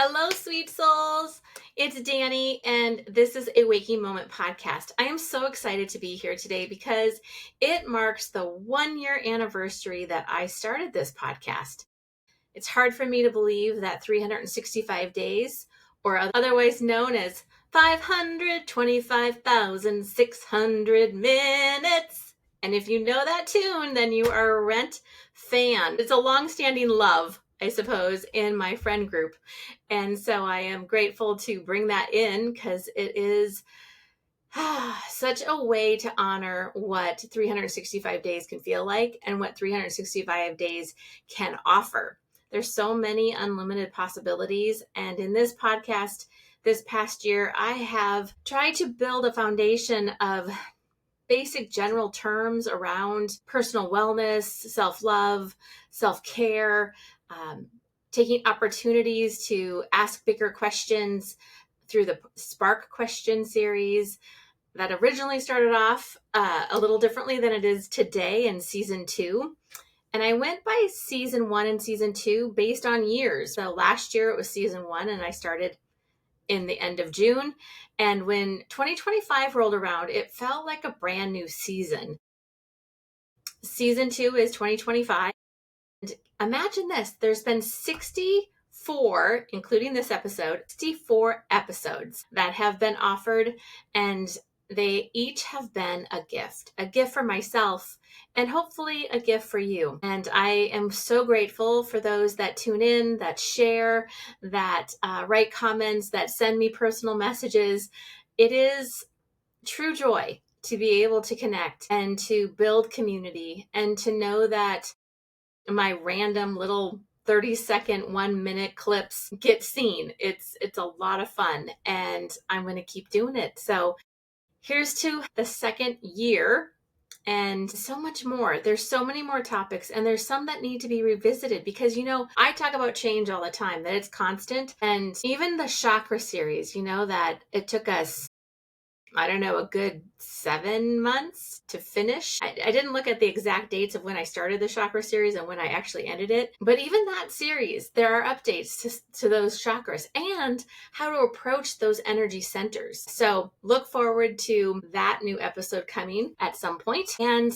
Hello, sweet souls. It's Dani, and this is a Waking Moment podcast. I am so excited to be here today because it marks the 1-year anniversary that I started this podcast. It's hard for me to believe that 365 days, or otherwise known as 525,600 minutes. And if you know that tune, then you are a Rent fan. It's a long-standing love, I suppose, in my friend group. And so I am grateful to bring that in because it is such a way to honor what 365 days can feel like and what 365 days can offer. There's so many unlimited possibilities. And in this podcast, this past year, I have tried to build a foundation of basic general terms around personal wellness, self-love, self-care, taking opportunities to ask bigger questions through the Spark question series that originally started off a little differently than it is today in season 2. And I went by season 1 and season 2 based on years. So last year it was season 1 and I started in the end of June. And when 2025 rolled around, it felt like a brand new season. Season 2 is 2025. And imagine this, there's been 64, including this episode, 64 episodes that have been offered, and they each have been a gift for myself, and hopefully a gift for you. And I am so grateful for those that tune in, that share, that write comments, that send me personal messages. It is true joy to be able to connect and to build community and to know that my random little 30-second, 1-minute clips get seen. It's a lot of fun, and I'm going to keep doing it. So here's to the second year and so much more. There's so many more topics, and there's some that need to be revisited because, I talk about change all the time, that it's constant. And even the chakra series, that it took us, a good 7 months to finish. I didn't look at the exact dates of when I started the chakra series and when I actually ended it. But even that series, there are updates to those chakras and how to approach those energy centers. So look forward to that new episode coming at some point. And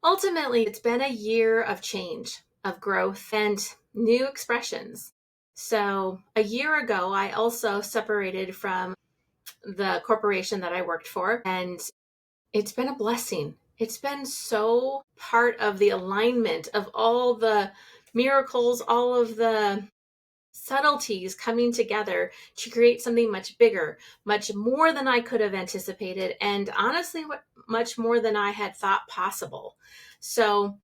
ultimately, it's been a year of change, of growth, and new expressions. So a year ago, I also separated from the corporation that I worked for, and it's been a blessing. It's been so part of the alignment of all the miracles, all of the subtleties coming together to create something much bigger, much more than I could have anticipated, and honestly, much more than I had thought possible. So,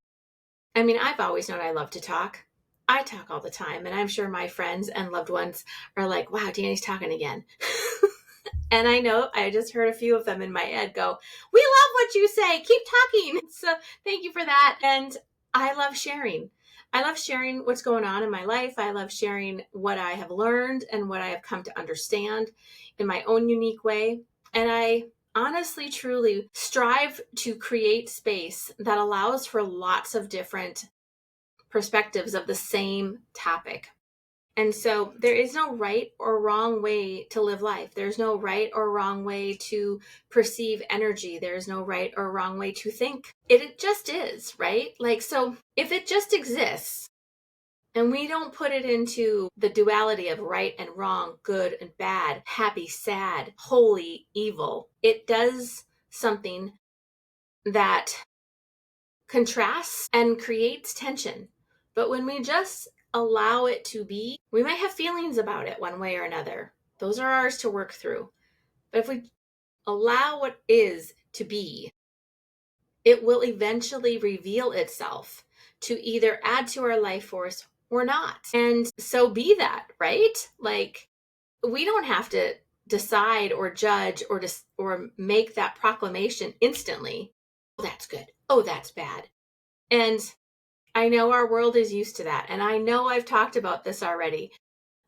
I've always known I love to talk. I talk all the time, and I'm sure my friends and loved ones are like, wow, Dani's talking again. And I know I just heard a few of them in my head go, we love what you say. Keep talking. So thank you for that. And I love sharing. I love sharing what's going on in my life. I love sharing what I have learned and what I have come to understand in my own unique way. And I honestly, truly strive to create space that allows for lots of different perspectives of the same topic. And so there is no right or wrong way to live life. There's no right or wrong way to perceive energy. There's no right or wrong way to think. It just is, right? So if it just exists and we don't put it into the duality of right and wrong, good and bad, happy, sad, holy, evil, it does something that contrasts and creates tension. But when we just allow it to be, we might have feelings about it one way or another. Those are ours to work through. But if we allow what is to be, it will eventually reveal itself to either add to our life force or not. And so be that, right? We don't have to decide or judge or make that proclamation instantly. Oh, that's good. Oh, that's bad. And I know our world is used to that, and I know I've talked about this already.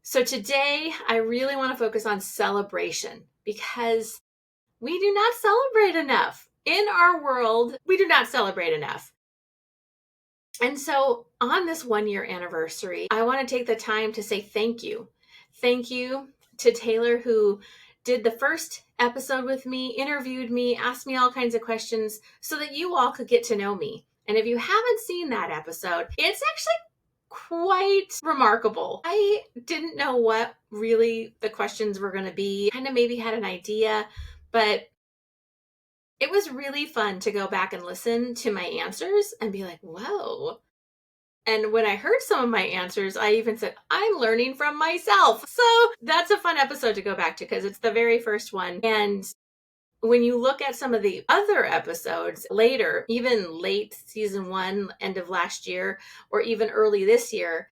So today, I really want to focus on celebration because we do not celebrate enough. In our world, we do not celebrate enough. And so on this 1-year anniversary, I want to take the time to say thank you. Thank you to Taylor, who did the first episode with me, interviewed me, asked me all kinds of questions so that you all could get to know me. And if you haven't seen that episode, it's actually quite remarkable. I didn't know what really the questions were going to be. Kind of maybe had an idea, but it was really fun to go back and listen to my answers and be like, whoa. And when I heard some of my answers, I even said, I'm learning from myself. So that's a fun episode to go back to because it's the very first one. And when you look at some of the other episodes later, even late season 1, end of last year, or even early this year,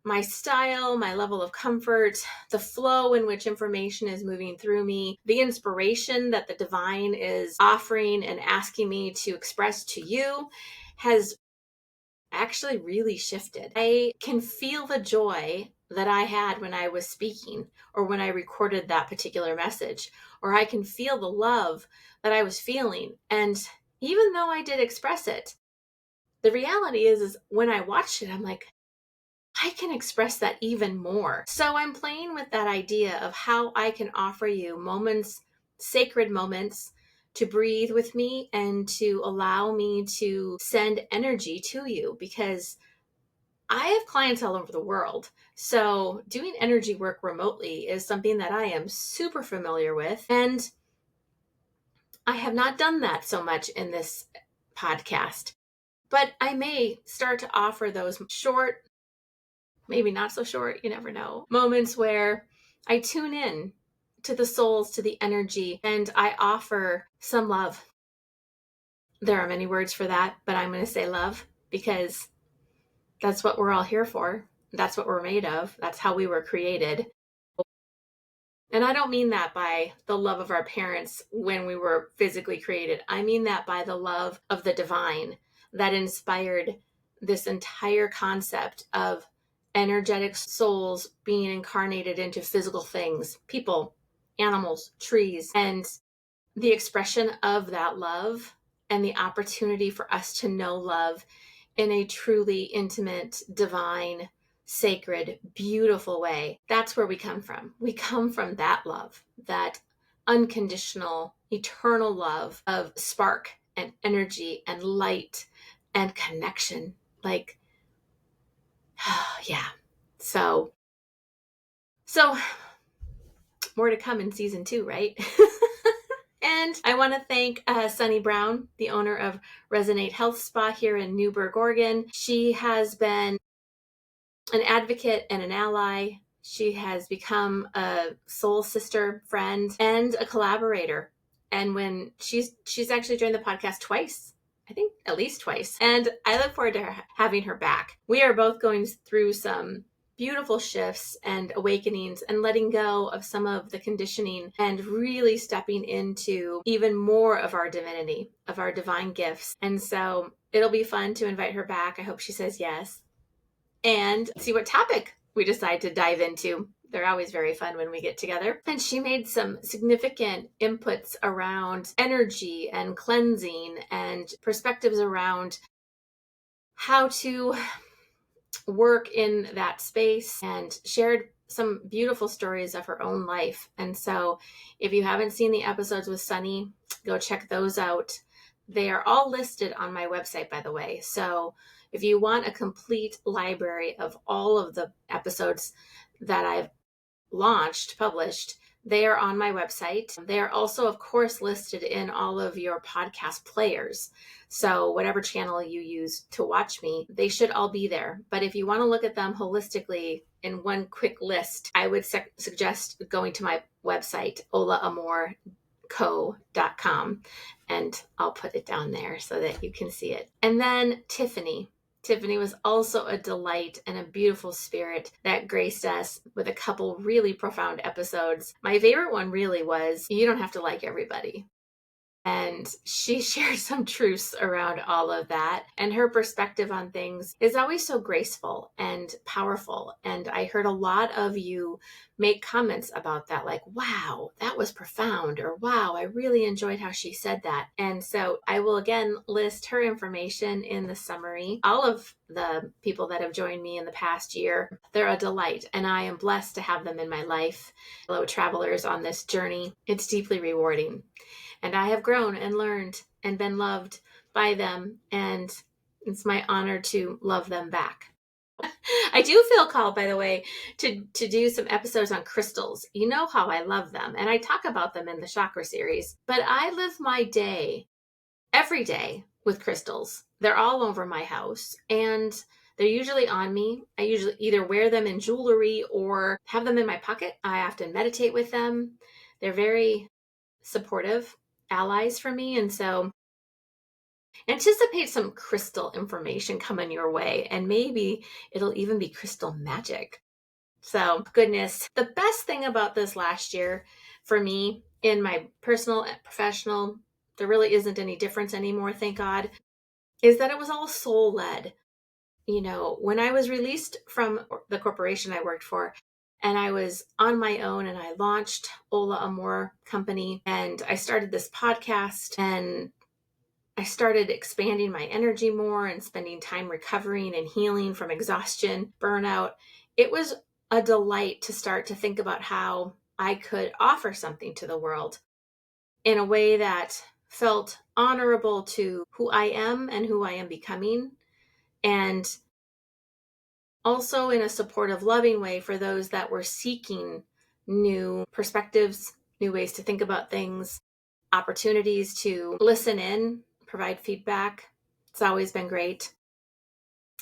my style, my level of comfort, the flow in which information is moving through me, the inspiration that the divine is offering and asking me to express to you has actually really shifted. I can feel the joy that I had when I was speaking or when I recorded that particular message, or I can feel the love that I was feeling. And even though I did express it, the reality is when I watched it, I'm like, I can express that even more. So I'm playing with that idea of how I can offer you moments, sacred moments, to breathe with me and to allow me to send energy to you, because I have clients all over the world. So doing energy work remotely is something that I am super familiar with. And I have not done that so much in this podcast, but I may start to offer those short, maybe not so short, you never know, moments where I tune in to the souls, to the energy, and I offer some love. There are many words for that, but I'm going to say love because that's what we're all here for. That's what we're made of. That's how we were created. And I don't mean that by the love of our parents when we were physically created. I mean that by the love of the divine that inspired this entire concept of energetic souls being incarnated into physical things, people, animals, trees, and the expression of that love and the opportunity for us to know love in a truly intimate, divine, sacred, beautiful way. That's where we come from. We come from that love, that unconditional, eternal love of spark and energy and light and connection. Like, yeah. So more to come in season 2, right? And I want to thank Sunny Brown, the owner of Resonate Health Spa here in Newburgh, Oregon. She has been an advocate and an ally. She has become a soul sister, friend, and a collaborator. And when she's actually joined the podcast twice, I think at least twice. And I look forward to having her back. We are both going through some beautiful shifts and awakenings and letting go of some of the conditioning and really stepping into even more of our divinity, of our divine gifts. And so it'll be fun to invite her back. I hope she says yes. And see what topic we decide to dive into. They're always very fun when we get together. And she made some significant inputs around energy and cleansing and perspectives around how to work in that space, and shared some beautiful stories of her own life. And so if you haven't seen the episodes with Sunny, go check those out. They are all listed on my website, by the way. So if you want a complete library of all of the episodes that I've published, they are on my website. They are also, of course, listed in all of your podcast players. So whatever channel you use to watch me, they should all be there. But if you want to look at them holistically in one quick list, I would suggest going to my website, olaamorco.com, and I'll put it down there so that you can see it. And then Tiffany was also a delight and a beautiful spirit that graced us with a couple really profound episodes. My favorite one really was, you don't have to like everybody. And she shared some truths around all of that. And her perspective on things is always so graceful and powerful. And I heard a lot of you make comments about that, like, wow, that was profound, or wow, I really enjoyed how she said that. And so I will again list her information in the summary. All of the people that have joined me in the past year. They're a delight, and I am blessed to have them in my life. Fellow travelers on this journey. It's deeply rewarding. And I have grown and learned and been loved by them, and it's my honor to love them back. I do feel called, by the way, to do some episodes on crystals. You know how I love them, and I talk about them in the chakra series. But I live my day, every day, with crystals. They're all over my house, and they're usually on me. I usually either wear them in jewelry or have them in my pocket. I often meditate with them. They're very supportive allies for me, and so anticipate some crystal information coming your way, and maybe it'll even be crystal magic. So, goodness, the best thing about this last year for me in my personal and professional, there really isn't any difference anymore, thank God, is that it was all soul led. You know, when I was released from the corporation I worked for, and I was on my own, and I launched Ola Amor Company, and I started this podcast, and I started expanding my energy more and spending time recovering and healing from exhaustion, burnout. It was a delight to start to think about how I could offer something to the world in a way that felt honorable to who I am and who I am becoming, and also in a supportive, loving way for those that were seeking new perspectives, new ways to think about things, opportunities to listen in, provide feedback. It's always been great.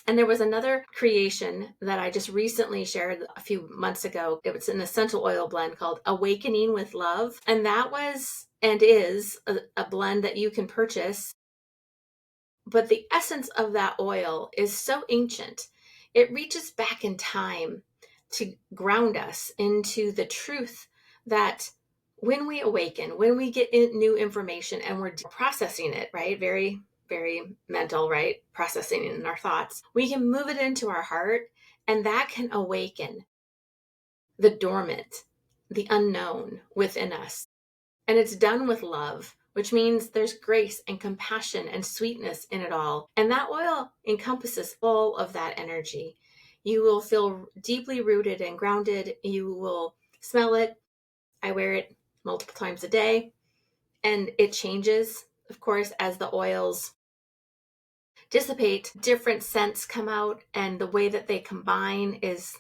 And there was another creation that I just recently shared a few months ago. It was an essential oil blend called Awakening with Love. And that was and is a blend that you can purchase. But the essence of that oil is so ancient. It reaches back in time to ground us into the truth that when we awaken, when we get new information and we're processing it, right? Very, very mental, right? Processing it in our thoughts. We can move it into our heart, and that can awaken the dormant, the unknown within us. And it's done with love, which means there's grace and compassion and sweetness in it all. And that oil encompasses all of that energy. You will feel deeply rooted and grounded. You will smell it. I wear it multiple times a day, and it changes, of course, as the oils dissipate. Different scents come out, and the way that they combine is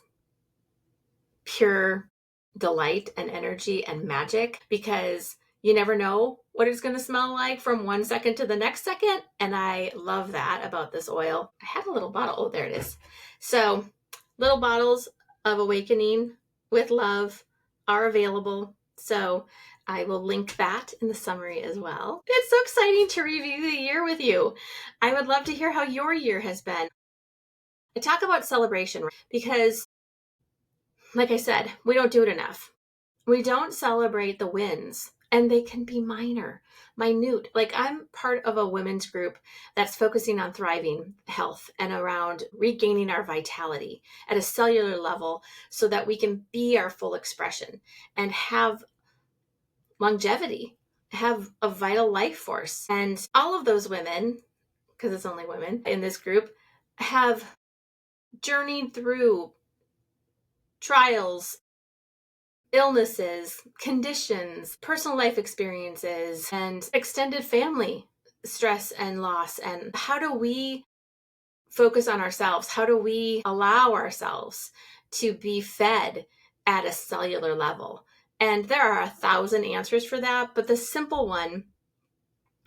pure delight and energy and magic, because you never know what it's going to smell like from one second to the next second. And I love that about this oil. I had a little bottle. Oh, there it is. So little bottles of Awakening with Love are available. So I will link that in the summary as well. It's so exciting to review the year with you. I would love to hear how your year has been. I talk about celebration because, like I said, we don't do it enough. We don't celebrate the wins, and they can be minute. Like, I'm part of a women's group that's focusing on thriving health and around regaining our vitality at a cellular level so that we can be our full expression and have longevity, have a vital life force. And all of those women, because it's only women in this group, have journeyed through trials, illnesses, conditions, personal life experiences, and extended family stress and loss. And how do we focus on ourselves? How do we allow ourselves to be fed at a cellular level? And there are 1,000 answers for that, but the simple one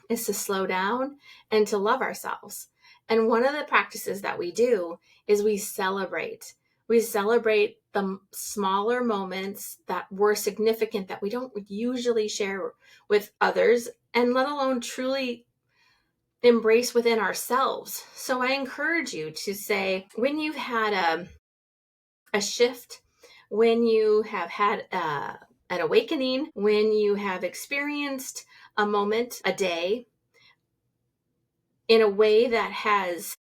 is to slow down and to love ourselves. And one of the practices that we do is we celebrate. We celebrate the smaller moments that were significant that we don't usually share with others, and let alone truly embrace within ourselves. So I encourage you to say, when you've had a shift, when you have had an awakening, when you have experienced a moment, a day, in a way that has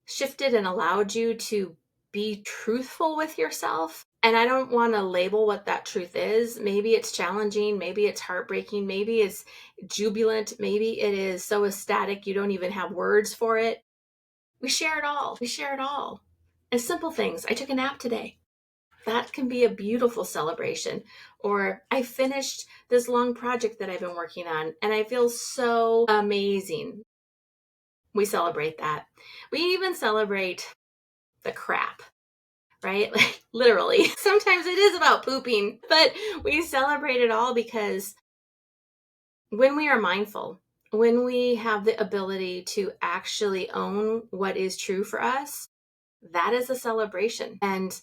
shifted and allowed you to be truthful with yourself. And I don't want to label what that truth is. Maybe it's challenging. Maybe it's heartbreaking. Maybe it's jubilant. Maybe it is so ecstatic you don't even have words for it. We share it all. We share it all. And simple things. I took a nap today. That can be a beautiful celebration. Or I finished this long project that I've been working on and I feel so amazing. We celebrate that. We even celebrate the crap, right? Like literally. Sometimes it is about pooping, but we celebrate it all because when we are mindful, when we have the ability to actually own what is true for us, that is a celebration. And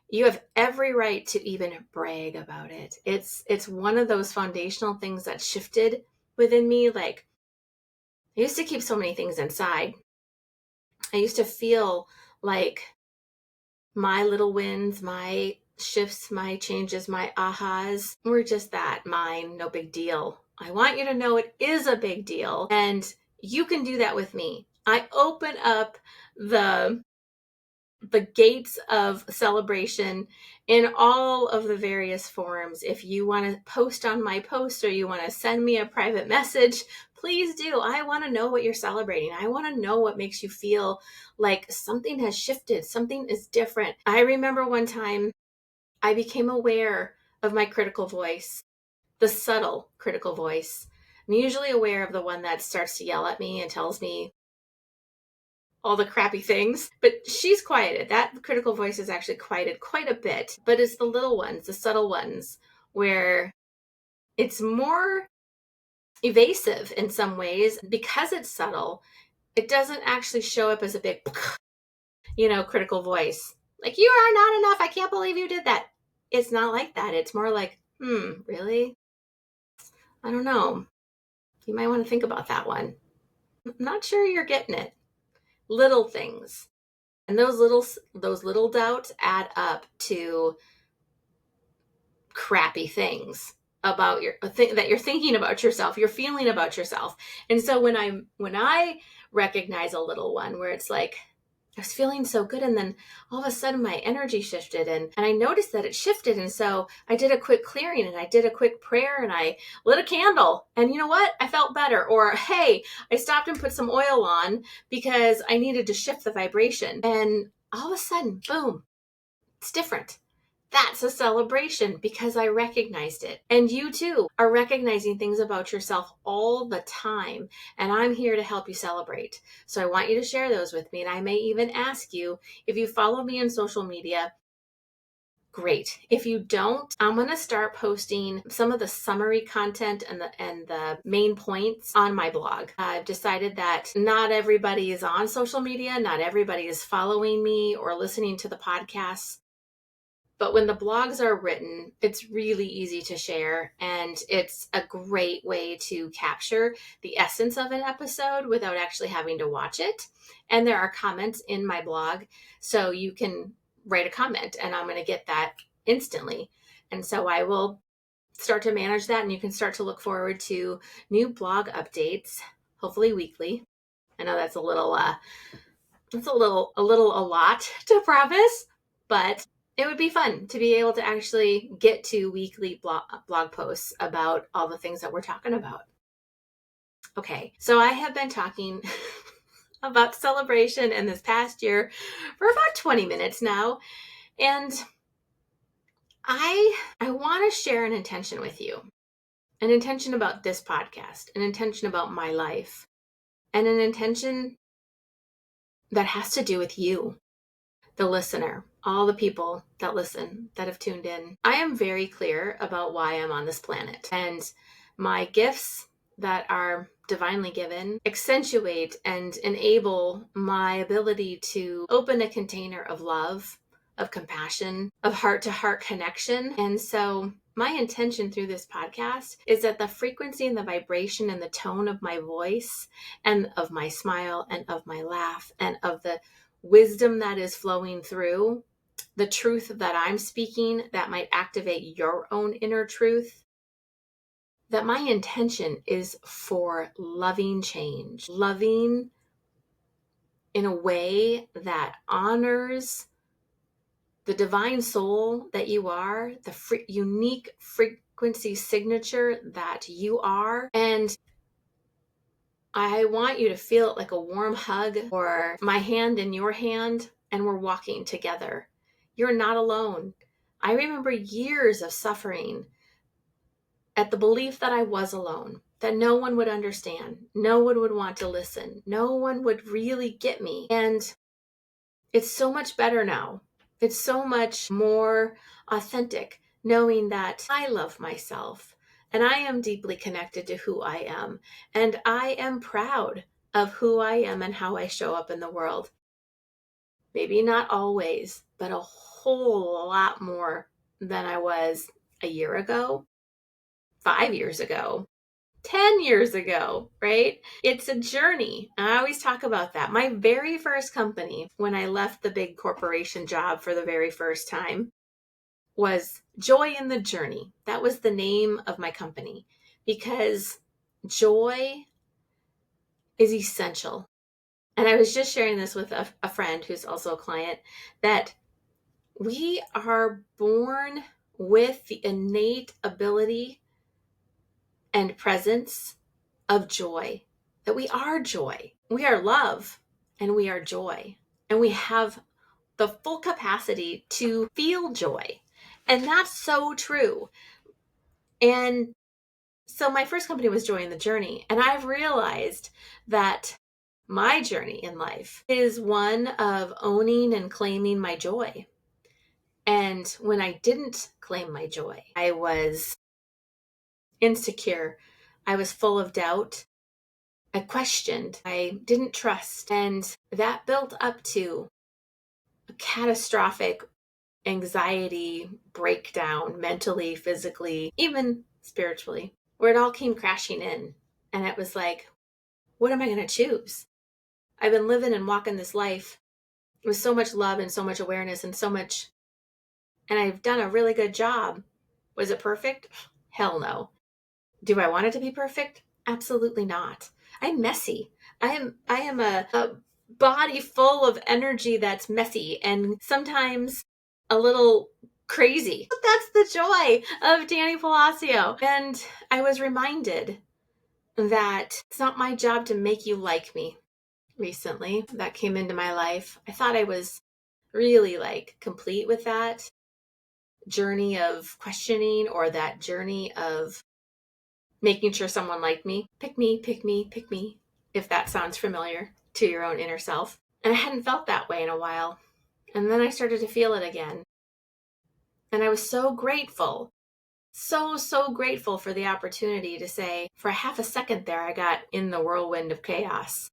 you have every right to even brag about it. It's one of those foundational things that shifted within me. Like I used to keep so many things inside. I used to feel like my little wins, my shifts, my changes, my ahas were just that, mine, no big deal. I want you to know it is a big deal. And you can do that with me. I open up the gates of celebration in all of the various forms. If you want to post on my post or you want to send me a private message, please do. I want to know what you're celebrating. I want to know what makes you feel like something has shifted, something is different. I remember one time I became aware of my critical voice, the subtle critical voice. I'm usually aware of the one that starts to yell at me and tells me all the crappy things, but she's quieted. That critical voice is actually quieted quite a bit, but it's the little ones, the subtle ones, where it's more evasive in some ways because it's subtle. It doesn't actually show up as a big, critical voice. Like, you are not enough. I can't believe you did that. It's not like that. It's more like, really? I don't know. You might want to think about that one. I'm not sure you're getting it. Little things. And those little doubts add up to crappy things about that you're thinking about yourself, you're feeling about yourself. And so when I recognize a little one where it's like I was feeling so good and then all of a sudden my energy shifted and I noticed that it shifted, and so I did a quick clearing and I did a quick prayer and I lit a candle, and you know what? I felt better. Or hey, I stopped and put some oil on because I needed to shift the vibration, and all of a sudden, boom, it's different. That's a celebration because I recognized it. And you too are recognizing things about yourself all the time. And I'm here to help you celebrate. So I want you to share those with me. And I may even ask you, if you follow me on social media, great. If you don't, I'm going to start posting some of the summary content and the main points on my blog. I've decided that not everybody is on social media. Not everybody is following me or listening to the podcasts. But when the blogs are written, it's really easy to share, and it's a great way to capture the essence of an episode without actually having to watch it. And there are comments in my blog, so you can write a comment, and I'm going to get that instantly. And so I will start to manage that, and you can start to look forward to new blog updates, hopefully weekly. I know that's a lot to promise, but it would be fun to be able to actually get to weekly blog posts about all the things that we're talking about. Okay, so I have been talking about celebration in this past year for about 20 minutes now, and I want to share an intention with you, an intention about this podcast, an intention about my life, and an intention that has to do with you, the listener, all the people that listen, that have tuned in. I am very clear about why I'm on this planet, and my gifts that are divinely given accentuate and enable my ability to open a container of love, of compassion, of heart-to-heart connection. And so my intention through this podcast is that the frequency and the vibration and the tone of my voice and of my smile and of my laugh and of the wisdom that is flowing through, the truth that I'm speaking that might activate your own inner truth, that my intention is for loving change, loving in a way that honors the divine soul that you are, the unique frequency signature that you are, and I want you to feel it like a warm hug or my hand in your hand, and we're walking together. You're not alone. I remember years of suffering at the belief that I was alone, that no one would understand, no one would want to listen, no one would really get me. And it's so much better now. It's so much more authentic knowing that I love myself and I am deeply connected to who I am. And I am proud of who I am and how I show up in the world. Maybe not always, but a whole lot more than I was a year ago, 5 years ago, 10 years ago, right? It's a journey. I always talk about that. My very first company, when I left the big corporation job for the very first time, was Joy in the Journey. That was the name of my company because joy is essential. And I was just sharing this with a friend who's also a client, that we are born with the innate ability and presence of joy, that we are joy. We are love and we are joy. And we have the full capacity to feel joy. And that's so true. And so my first company was Joy in the Journey. And I've realized that my journey in life is one of owning and claiming my joy. And when I didn't claim my joy, I was insecure. I was full of doubt. I questioned. I didn't trust. And that built up to a catastrophic anxiety breakdown, mentally, physically, even spiritually, where it all came crashing in. And it was like, what am I going to choose? I've been living and walking this life with so much love and so much awareness and so much, and I've done a really good job. Was it perfect? Hell no. Do I want it to be perfect? Absolutely not. I'm messy. I am a body full of energy that's messy and sometimes a little crazy. But that's the joy of Dani Palacio. And I was reminded that it's not my job to make you like me. Recently, that came into my life. I thought I was really complete with that journey of questioning, or that journey of making sure someone liked me. Pick me, pick me, pick me, if that sounds familiar to your own inner self. And I hadn't felt that way in a while. And then I started to feel it again. And I was so grateful, so grateful for the opportunity to say, for a half a second there, I got in the whirlwind of chaos.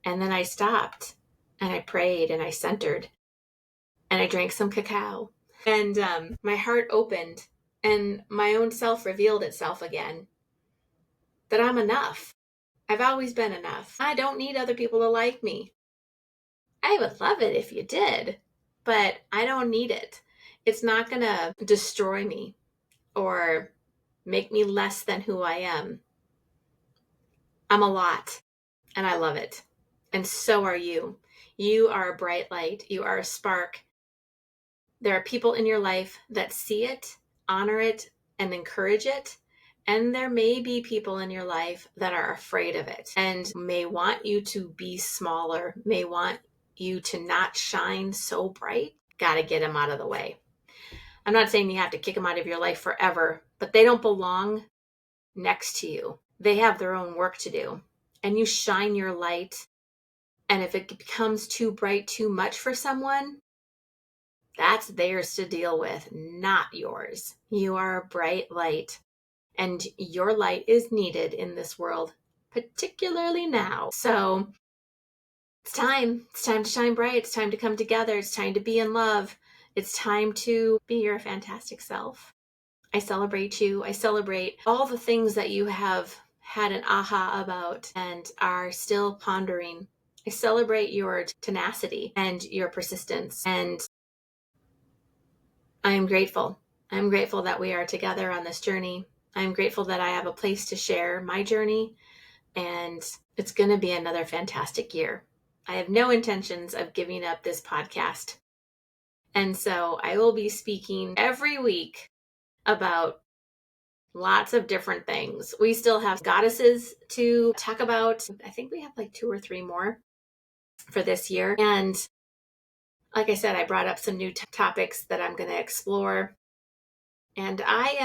And then I stopped and I prayed and I centered and I drank some cacao. And my heart opened and my own self revealed itself again. That I'm enough. I've always been enough. I don't need other people to like me. I would love it if you did, but I don't need it. It's not going to destroy me or make me less than who I am. I'm a lot, and I love it. And so are you. You are a bright light. You are a spark. There are people in your life that see it, honor it, and encourage it. And there may be people in your life that are afraid of it and may want you to be smaller, may want you to not shine so bright. Got to get them out of the way. I'm not saying you have to kick them out of your life forever, but they don't belong next to you. They have their own work to do. And you shine your light. And if it becomes too bright, too much for someone, that's theirs to deal with, not yours. You are a bright light. And your light is needed in this world, particularly now. So it's time. It's time to shine bright. It's time to come together. It's time to be in love. It's time to be your fantastic self. I celebrate you. I celebrate all the things that you have had an aha about and are still pondering. I celebrate your tenacity and your persistence. And I am grateful. I'm grateful that we are together on this journey. I'm grateful that I have a place to share my journey, and it's going to be another fantastic year. I have no intentions of giving up this podcast. And so I will be speaking every week about lots of different things. We still have goddesses to talk about. I think we have like 2 or 3 more for this year. And like I said, I brought up some new topics that I'm going to explore. And I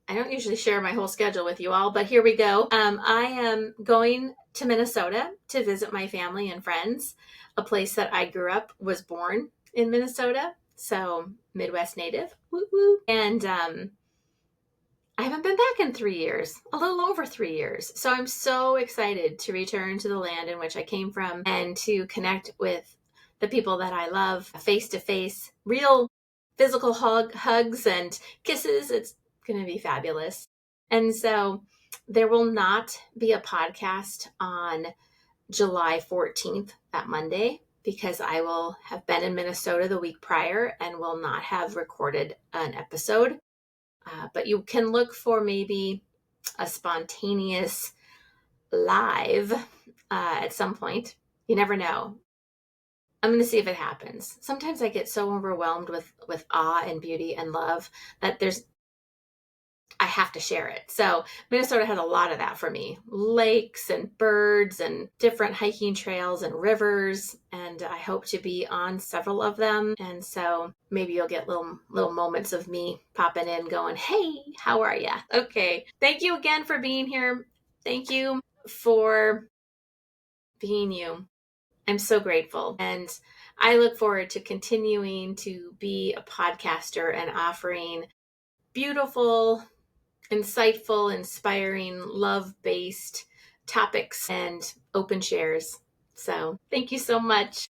don't usually share my whole schedule with you all, but here we go. I am going to Minnesota to visit my family and friends, a place that I grew up, was born in Minnesota. So Midwest native. Woo woo. And I haven't been back in 3 years, a little over 3 years. So I'm so excited to return to the land in which I came from and to connect with the people that I love face to face, real physical hugs and kisses. It's going to be fabulous. And so there will not be a podcast on July 14th, that Monday, because I will have been in Minnesota the week prior and will not have recorded an episode. But you can look for maybe a spontaneous live at some point. You never know. I'm going to see if it happens. Sometimes I get so overwhelmed with awe and beauty and love that I have to share it. So Minnesota has a lot of that for me. Lakes and birds and different hiking trails and rivers. And I hope to be on several of them. And so maybe you'll get little moments of me popping in going, hey, how are ya? Okay. Thank you again for being here. Thank you for being you. I'm so grateful. And I look forward to continuing to be a podcaster and offering beautiful, insightful, inspiring, love-based topics and open shares. So thank you so much.